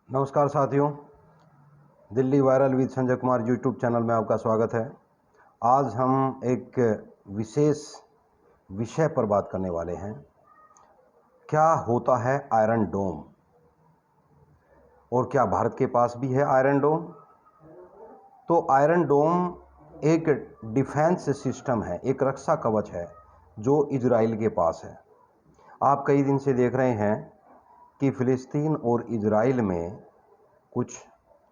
नमस्कार साथियों, Delhi viral with Sanjay Kumar YouTube channel में आपका स्वागत है। आज हम एक विशेष विषय पर बात करने वाले हैं। क्या होता है आयरन डोम और क्या भारत के पास भी है आयरन डोम? तो आयरन डोम एक डिफेंस सिस्टम है, एक रक्षा कवच है जो इजराइल के पास है। आप कई दिन से देख रहे हैं कि फ़िलिस्तीन और इजराइल में कुछ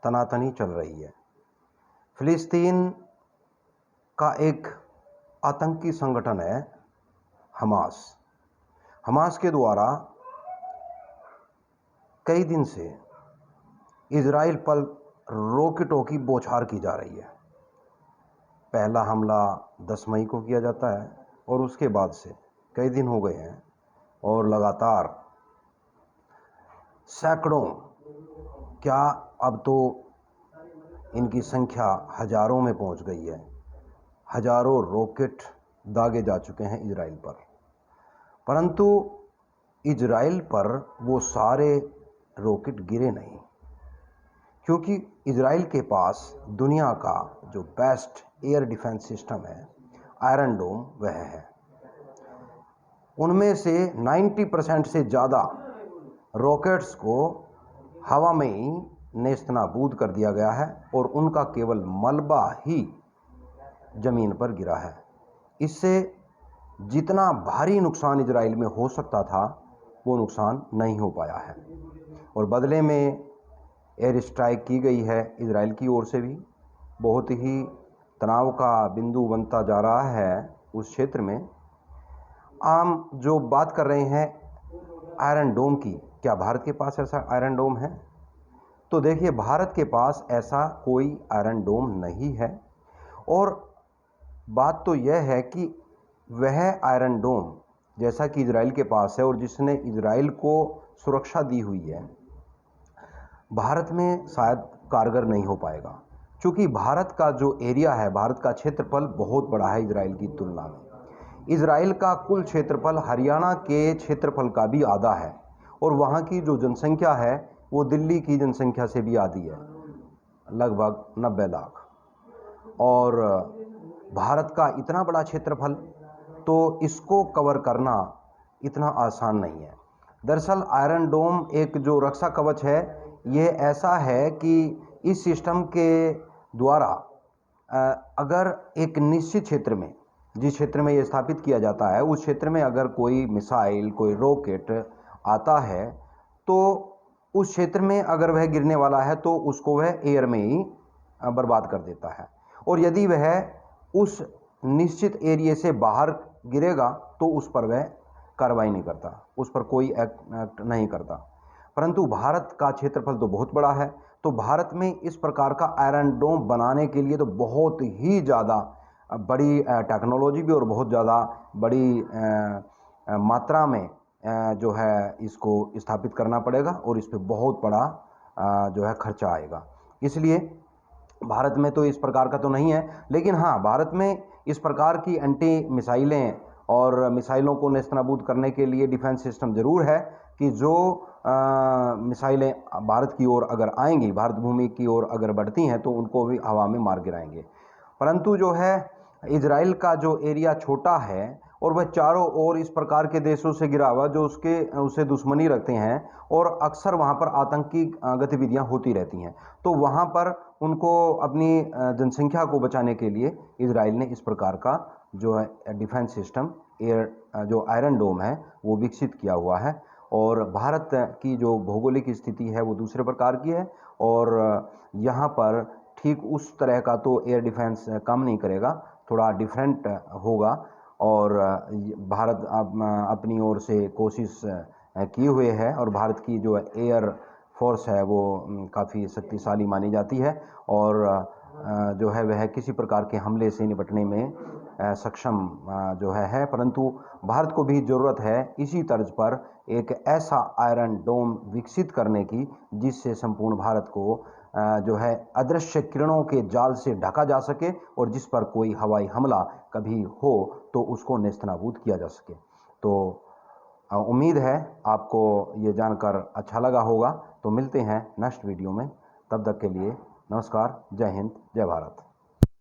तनातनी चल रही है। फ़िलिस्तीन का एक आतंकी संगठन है हमास। हमास के द्वारा कई दिन से इजराइल पर रॉकेटों की बौछार की जा रही है। पहला हमला 10 मई को किया जाता है और उसके बाद से कई दिन हो गए हैं और लगातार सैकड़ों, क्या अब तो इनकी संख्या हजारों में पहुंच गई है। हजारों रॉकेट दागे जा चुके हैं इजराइल पर, परंतु इजराइल पर वो सारे रॉकेट गिरे नहीं, क्योंकि इजराइल के पास दुनिया का जो बेस्ट एयर डिफेंस सिस्टम है आयरन डोम वह है। उनमें से 90% से ज़्यादा रॉकेट्स को हवा में ही नेस्तनाबूद कर दिया गया है और उनका केवल मलबा ही ज़मीन पर गिरा है। इससे जितना भारी नुकसान इजराइल में हो सकता था वो नुकसान नहीं हो पाया है और बदले में एयर स्ट्राइक की गई है इजराइल की ओर से भी। बहुत ही तनाव का बिंदु बनता जा रहा है उस क्षेत्र में। आम जो बात कर रहे हैं आयरन डोम की, क्या भारत के पास ऐसा आयरन डोम है? तो देखिए, भारत के पास ऐसा कोई आयरन डोम नहीं है। और बात तो यह है कि वह आयरन डोम जैसा कि इजराइल के पास है और जिसने इजराइल को सुरक्षा दी हुई है, भारत में शायद कारगर नहीं हो पाएगा, क्योंकि भारत का जो एरिया है, भारत का क्षेत्रफल बहुत बड़ा है इजराइल की तुलना में। इजराइल का कुल क्षेत्रफल हरियाणा के क्षेत्रफल का भी आधा है और वहाँ की जो जनसंख्या है वो दिल्ली की जनसंख्या से भी आधी है, लगभग 90 लाख। और भारत का इतना बड़ा क्षेत्रफल, तो इसको कवर करना इतना आसान नहीं है। दरअसल आयरन डोम एक जो रक्षा कवच है, ये ऐसा है कि इस सिस्टम के द्वारा अगर एक निश्चित क्षेत्र में, जिस क्षेत्र में ये स्थापित किया जाता है, उस क्षेत्र में अगर कोई मिसाइल, कोई रॉकेट आता है तो उस क्षेत्र में अगर वह गिरने वाला है तो उसको वह एयर में ही बर्बाद कर देता है। और यदि वह उस निश्चित एरिया से बाहर गिरेगा तो उस पर वह कार्रवाई नहीं करता, उस पर कोई एक्ट नहीं करता। परंतु भारत का क्षेत्रफल तो बहुत बड़ा है, तो भारत में इस प्रकार का आयरन डोम बनाने के लिए तो बहुत ही ज़्यादा बड़ी टेक्नोलॉजी भी और बहुत ज़्यादा बड़ी मात्रा में जो है इसको स्थापित करना पड़ेगा और इस पर बहुत बड़ा जो है खर्चा आएगा। इसलिए भारत में तो इस प्रकार का तो नहीं है, लेकिन हाँ, भारत में इस प्रकार की एंटी मिसाइलें और मिसाइलों को नेस्तनाबूद करने के लिए डिफेंस सिस्टम ज़रूर है कि जो मिसाइलें भारत की ओर अगर आएंगी, भारत भूमि की ओर अगर बढ़ती हैं तो उनको भी हवा में मार गिराएंगे। परंतु जो है इजराइल का जो एरिया छोटा है और वह चारों ओर इस प्रकार के देशों से घिरा हुआ जो उससे दुश्मनी रखते हैं और अक्सर वहाँ पर आतंकी गतिविधियाँ होती रहती हैं, तो वहाँ पर उनको अपनी जनसंख्या को बचाने के लिए इजराइल ने इस प्रकार का जो है डिफेंस सिस्टम एयर जो आयरन डोम है वो विकसित किया हुआ है। और भारत की जो भौगोलिक स्थिति है वो दूसरे प्रकार की है और यहाँ पर ठीक उस तरह का तो एयर डिफेंस काम नहीं करेगा, थोड़ा डिफरेंट होगा। और भारत अपनी ओर से कोशिश किए हुए है और भारत की जो एयर फोर्स है वो काफ़ी शक्तिशाली मानी जाती है और जो है वह किसी प्रकार के हमले से निपटने में सक्षम जो है। परंतु भारत को भी ज़रूरत है इसी तर्ज पर एक ऐसा आयरन डोम विकसित करने की जिससे संपूर्ण भारत को जो है अदृश्य किरणों के जाल से ढका जा सके और जिस पर कोई हवाई हमला कभी हो तो उसको नेस्तनाबूद किया जा सके। तो उम्मीद है आपको ये जानकर अच्छा लगा होगा तो मिलते हैं नेक्स्ट वीडियो में, तब तक के लिए नमस्कार, जय हिंद, जय भारत।